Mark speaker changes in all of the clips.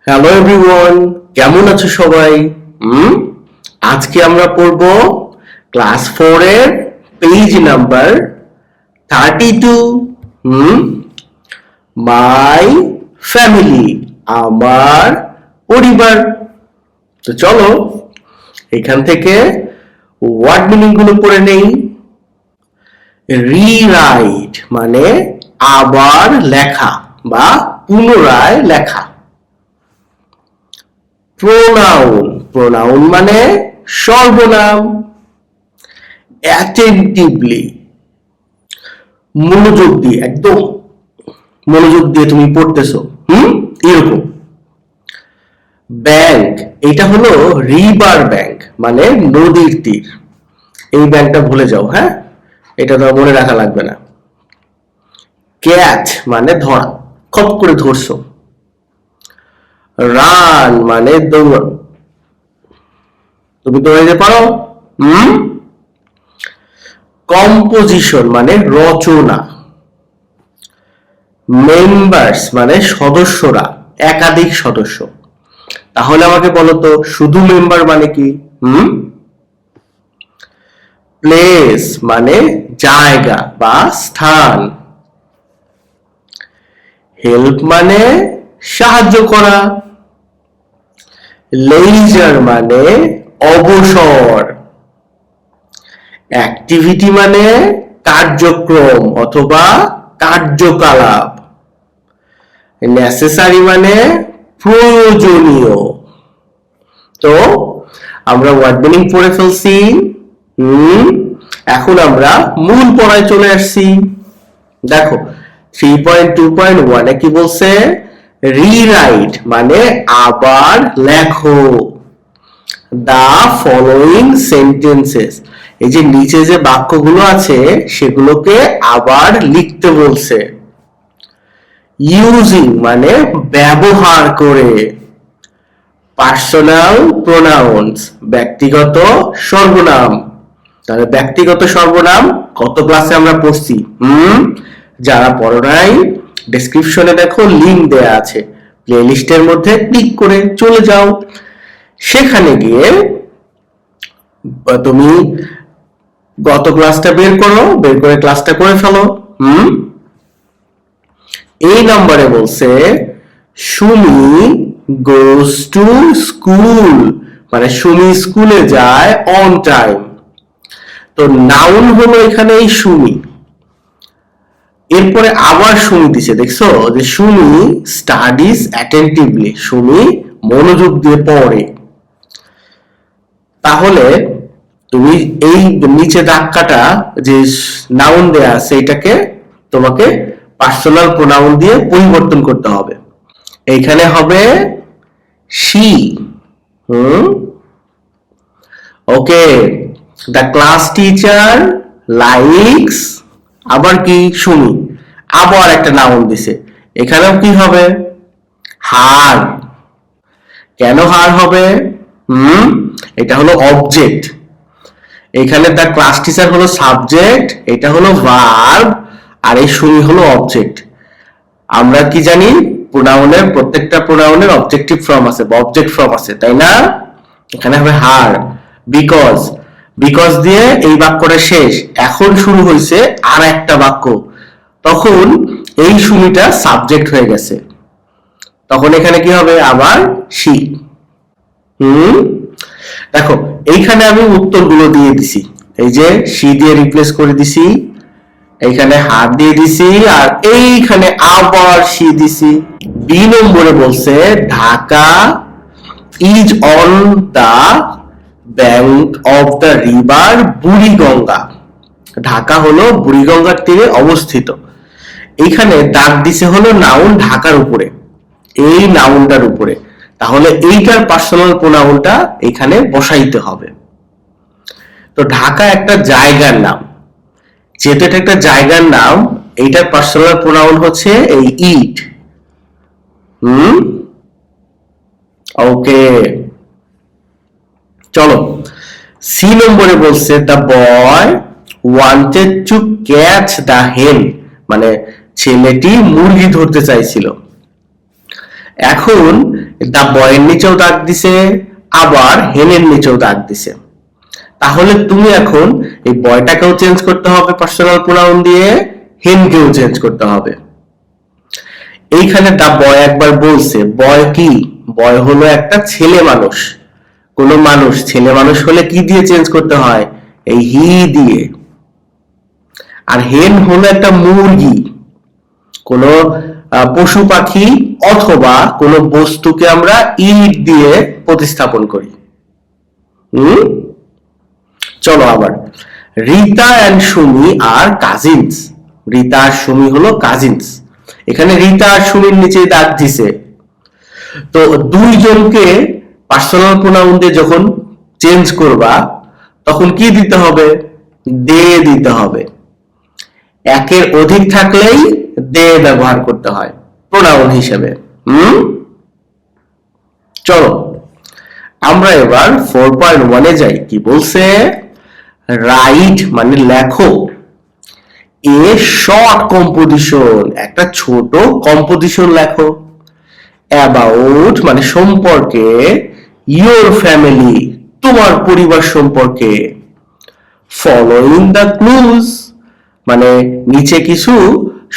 Speaker 1: Hello everyone, কেমন আছো সবাই? আজকে আমরা পড়ব ক্লাস 4 এর পেজ নাম্বার 32। মাই ফ্যামিলি, আমার পরিবার। তো চলো এখান থেকে ওয়ার্ড মিনিং গুলো পড়ে নেই। রিরাইট মানে আবার লেখা বা পুনরায় লেখা। প্রোনাউন, প্রোনাউন মানে সর্বনাম। অ্যাটেন্টিভলি, মনোযোগ দিয়ে, একদম মনোযোগ দিয়ে তুমি পড়তেছো, এরকম। ব্যাংক, এটা হলো রিভার ব্যাংক মানে নদীর তীর। এই ব্যাংকটা ভুলে যাও, হ্যাঁ, এটা তো মনে রাখা লাগবে না। ক্যাচ মানে ধরা, খপ করে ধরছো। রান মানে দৌড়ানো, তুমি দৌড়াইতে পারো। কম্পোজিশন মানে রচনা। মেম্বার্স মানে সদস্যরা, একাধিক সদস্য। তাহলে আমাকে বলো তো শুধু মেম্বার মানে কি? প্লেস মানে জায়গা বা স্থান। হেল্প মানে সাহায্য করা। লেজার মানে অবসর। অ্যাক্টিভিটি মানে কার্যক্রম অথবা কার্যকলাপ। নেসেসারি মানে প্রয়োজনীয়। তো আমরা ওয়ার্ড মিনিং পড়ে ফেলছি। এখন আমরা মূল পড়ায় চলে আসছি। দেখো 3.2.1 এ কি বলছে? রিরাইট মানে আবার লেখো দা ফলোইং সেন্টেন্সেস। এই যে নিচে যে বাক্যগুলো আছে সেগুলোকে আবার লিখতে বলছে। ইউজিং মানে ব্যবহার করে। পার্সোনাল প্রোনাউন্স ব্যক্তিগত সর্বনাম। তাহলে ব্যক্তিগত সর্বনাম কত ক্লাসে আমরা পড়ছি? যারা পড়ো নাই ডেসক্রিপশনে দেখো লিংক দেয়া আছে, প্লেলিস্টের মধ্যে ক্লিক করে চলে যাও। সেখানে গিয়ে তুমি গত ক্লাসটা বের করো, বের করে ক্লাসটা করে ফেলো। এই নম্বরে বলছে সুমি গোস টু স্কুল মানে সুমি স্কুলে যায় অন টাইম। তো নাউন হলো এখানে এই সুমি। এরপরে আবার সুমি দিছে, দেখছো যে সুমি স্টাডিজ অ্যাটেন্টিভলি, সুমি মনোযোগ দিয়ে পড়ে। তাহলে তুমি এই নিচে দাগ কাটা যে নাউন দেয়া আছে এটাকে তোমাকে পার্সোনাল প্রোনাউন দিয়ে পরিবর্তন করতে হবে। এইখানে হবে she। Okay, the class teacher likes, আবার কি সুমি আবার একটা নাউন দিছে, এখানেও কি হবে? হার। কেন হার হবে? এটা হলো অবজেক্ট। এখানে দ্য ক্লাস টিচার হলো সাবজেক্ট, এটা হলো ভার্ব, আর এই সুমি হলো অবজেক্ট। আমরা কি জানি প্রোনাউনের প্রত্যেকটা প্রোনাউনের অবজেক্টিভ ফর্ম আছে বা অবজেক্ট ফর্ম আছে, তাই না? এখানে হবে হার। বিকজ, বিকজ দিয়ে এই বাক্যটা শেষ। এখন শুরু হয়েছে আর একটা বাক্য, তখন এই সুমিটা সাবজেক্ট হয়ে গেছে, তখন এখানে কি হবে? আবার she। দেখো এইখানে আমি উত্তরগুলো দিয়ে দিছি, এই যে she দিয়ে রিপ্লেস করে দিছি, এইখানে হার দিয়ে দিছি, আর এইখানে আবার she দিছি। বি নম্বরে বলছে Dhaka is on the bank of the river Buriganga. Dhaka হলো বুড়িগঙ্গার তীরে অবস্থিত। এইখানে দাগ দিছে হলো নাউন ঢাকার উপরে, এই নাউনটার উপরে। তাহলে এইটার পার্সোনাল প্রোনাউনটা এখানে বসাইতে হবে। তো ঢাকা একটা জায়গার নাম, যেহেতু এটা একটা জায়গার নাম, এইটার পার্সোনাল প্রোনাউন হচ্ছে এই ইট। ওকে, চলো সি নম্বরে বলছে the boy wanted to catch the হেন মানে ছেলেটি মুরগি ধরতে চাইছিল। এখন দা বয়ের নিচেও দাগ দিছে, আবার হেনের নিচেও দাগ দিছে। তাহলে তুমি এখন এই বয়টাকেও চেঞ্জ করতে হবে পার্সোনাল প্রোনাউন দিয়ে, হেনকেও চেঞ্জ করতে হবে। এইখানে দা বয় একবার বলছে, বয় কি? বয় হলো একটা ছেলে মানুষ। কোন মানুষ ছেলে মানুষ হলে কি দিয়ে চেঞ্জ করতে হয়? এই হি দিয়ে। আর হেন হলো একটা মুরগি। কোন পশু পাখি অথবা কোন বস্তুকে আমরা ইট দিয়ে প্রতিস্থাপন করি। চলো আবার, Rita and Sumi are cousins. Rita আর সুমি হলো কাজিনস। এখানে রীতা আর সুমির নিচে দাগ দিছে। তো দুইজনকে পার্সোনাল প্রোনাউন দিয়ে যখন চেঞ্জ করবা তখন কি দিতে হবে? দে দিতে হবে। একের অধিক থাকলেই দে ব্যবহার করতে হয় প্রোনাউন হিসেবে। চলো আমরা এবার 4.1 এ যাই। কি বলছে? রাইট মানে লেখো এ শর্ট কম্পোজিশন, একটা ছোট কম্পোজিশন লেখো। অ্যাবাউট মানে সম্পর্কে, ইয়োর ফ্যামিলি তোমার পরিবার সম্পর্কে। ফলোইং দ্য ক্লুজ মানে নিচে কিছু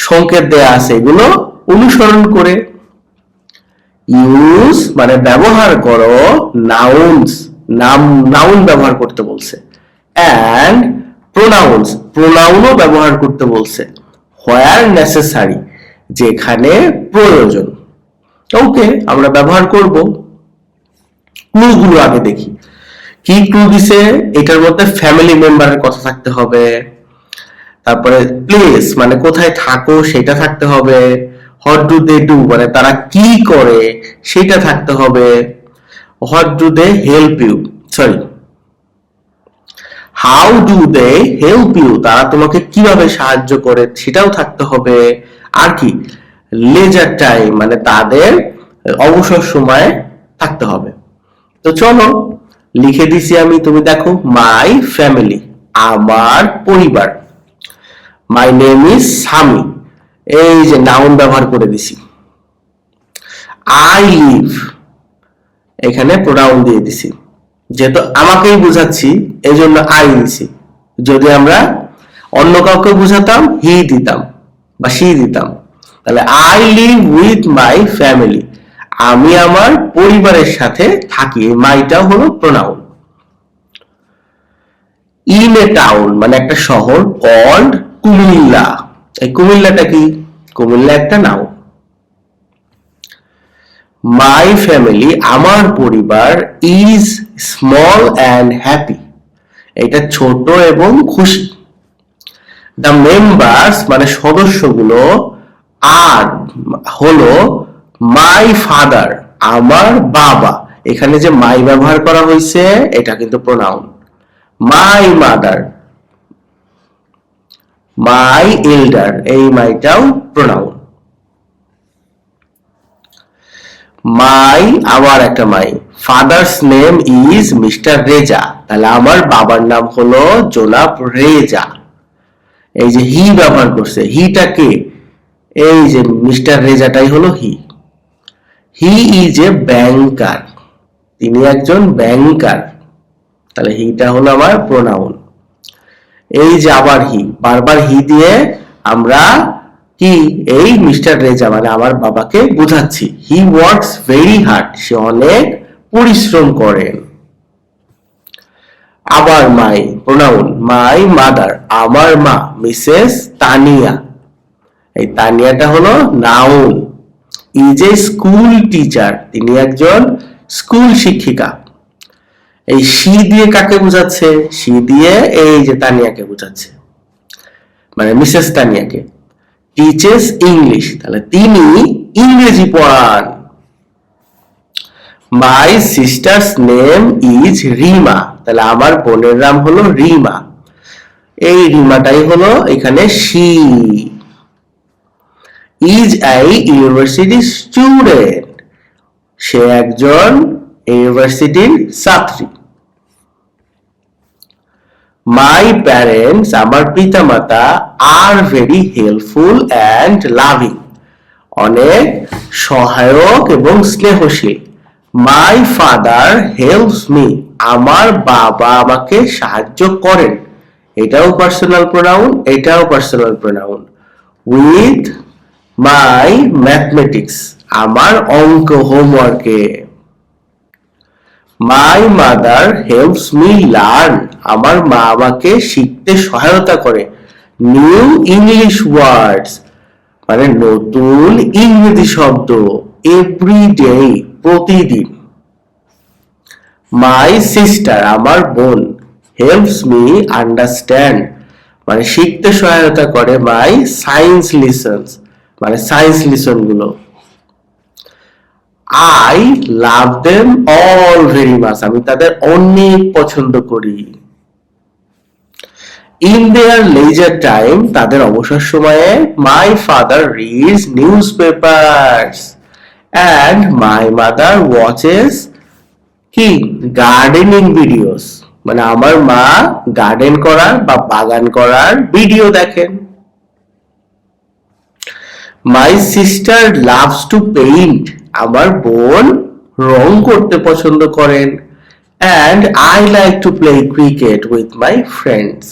Speaker 1: সংকেত দেয়া আছে, এগুলো অনুসরণ করে। ইউজ মানে ব্যবহার করো, নাউন্স নাউন ব্যবহার করতে বলছে। অ্যান্ড প্রোনাউন্স প্রোনাউনও ব্যবহার করতে বলছে। হোয়ার নেসেসারি যেখানে প্রয়োজন। ওকে, আমরা ব্যবহার করব। ক্লুগুলো আগে দেখি। কি ক্লু দিছে? এটার মধ্যে ফ্যামিলি মেম্বারের কথা থাকতে হবে, তারপরে প্লেস মানে কোথায় থাকো সেটা থাকতে হবে, হোয়াট ডু দে ডু মানে তারা কি করে সেটা থাকতে হবে, what do they help you sorry how do they help you তারা তোমাকে কিভাবে সাহায্য করে সেটাও থাকতে হবে। আর কি? লেজার টাইম মানে তাদের অবসর সময় থাকতে হবে। তো চলো লিখে দিছি আমি, তুমি দেখো। মাই ফ্যামিলি আমার পরিবার। মাই নেম ইজ সামি, এই যে নাউন ব্যবহার করে দিছি। আই লিভ এখানে প্রোনাউন দিয়ে দিছি, যেহেতু আমাকেই বুঝাচ্ছি এই জন্য আই দিছি। যদি আমরা অন্য কাউকে বুঝাতাম হি দিতাম বা সি দিতাম। তাহলে I live with my family, আমি আমার পরিবারের সাথে থাকি। এই মাইটাও হলো প্রোনাউন। ইন এ টাউন মানে একটা শহর, কল্ড কুমিল্লা। এই কুমিল্লাটা কি? কুমিল্লা একটা নাউন। মাই ফ্যামিলি আমার পরিবার ইজ স্মল অ্যান্ড হ্যাপি, এটা ছোট এবং খুশি। দ্য মেম্বার্স মানে সদস্যগুলো আর হলো মাই ফাদার আমার বাবা। এখানে যে মাই ব্যবহার করা হয়েছে এটা কিন্তু প্রোনাউন। মাই মাদার, মাই এল্ডার, এই মাইটাও প্রোনাউন। মাই আবার একটা my. Father's name is mister Reza, তাহলে আমার বাবার নাম হলো জনাব রেজা। এই যে হি ব্যবহার করছে, হিটা কে? এই যে মিস্টার রেজাটাই হলো হি। হি ইজ এ ব্যাংকার, তিনি একজন ব্যাংকার, তাহলে হিটা হলো আমার প্রোনাউন। এই যে আবার হি, বারবার হি দিয়ে আমরা কি এই মিস্টার রেজা মানে আমার বাবাকে বোঝাচ্ছি। হি ওয়ার্কস ভেরি হার্ড, সে অনেক পরিশ্রম করেন। আবার মাই প্রোনাউন। মাই মাদার আমার মা মিসেস তানিয়া, এই তানিয়াটা হলো noun. Is a school teacher, তিনি একজন স্কুল শিক্ষিকা। এই শি দিয়ে কাকে বোঝাচ্ছে? শি দিয়ে এই যে তানিয়াকে বোঝাচ্ছে, মানে মিসেস তানিয়াকে। টিচেস ইংলিশ, তাহলে তিনি ইংরেজি পড়ান। My sisters name is Rima, তাহলে আমার বোনের নাম হলো রিমা। এই রিমাটাই হলো এখানে she. Is a university student, সে একজন ইউনিভার্সিটির ছাত্রী। মাই প্যারেন্টস আমার পিতামাতা আর ভেরি হেল্পফুল অ্যান্ড লাভিং, অনেক সহায়ক এবং স্নেহশীল। মাই ফাদার হেল্পস মি, আমার বাবা আমাকে সাহায্য করেন। এটাও পার্সোনাল প্রোনাউন, এটাও personal pronoun. With my mathematics, আমার অঙ্ক হোমওয়ার্কে। My mother helps me learn, আমার মা আমাকে শিখতে সহায়তা করে। নিউ ইংলিশ ওয়ার্ডস, মানে নতুন ইংরেজি শব্দ। এভরিডে, প্রতিদিন। মাই সিস্টার, আমার বোন। হেল্পস মি আন্ডারস্ট্যান্ড, মানে শিখতে সহায়তা করে। মাই সায়েন্স লিসনস, মানে সায়েন্স লিসন গুলো। I love them all very much, আমি তাদের অনেক পছন্দ করি। ইন দেয়ার লেজার টাইম, তাদের অবসর সময়ে। My father reads news papers and my mother watches কি গার্ডেনিং ভিডিওস, মানে আমার মা গার্ডেন করার বা বাগান করার ভিডিও দেখেন। My sister loves to paint, আমার বোন রং করতে পছন্দ করেন। And I like to play cricket with my friends,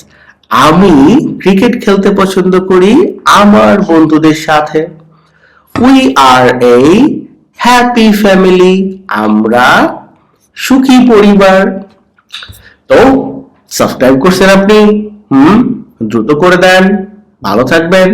Speaker 1: আমি ক্রিকেট খেলতে পছন্দ করি আমার বন্ধুদের সাথে। We are A happy family, আমরা সুখী পরিবার। তো সাবস্ক্রাইব করছেন আপনি? দ্রুত করে দেন। ভালো থাকবেন।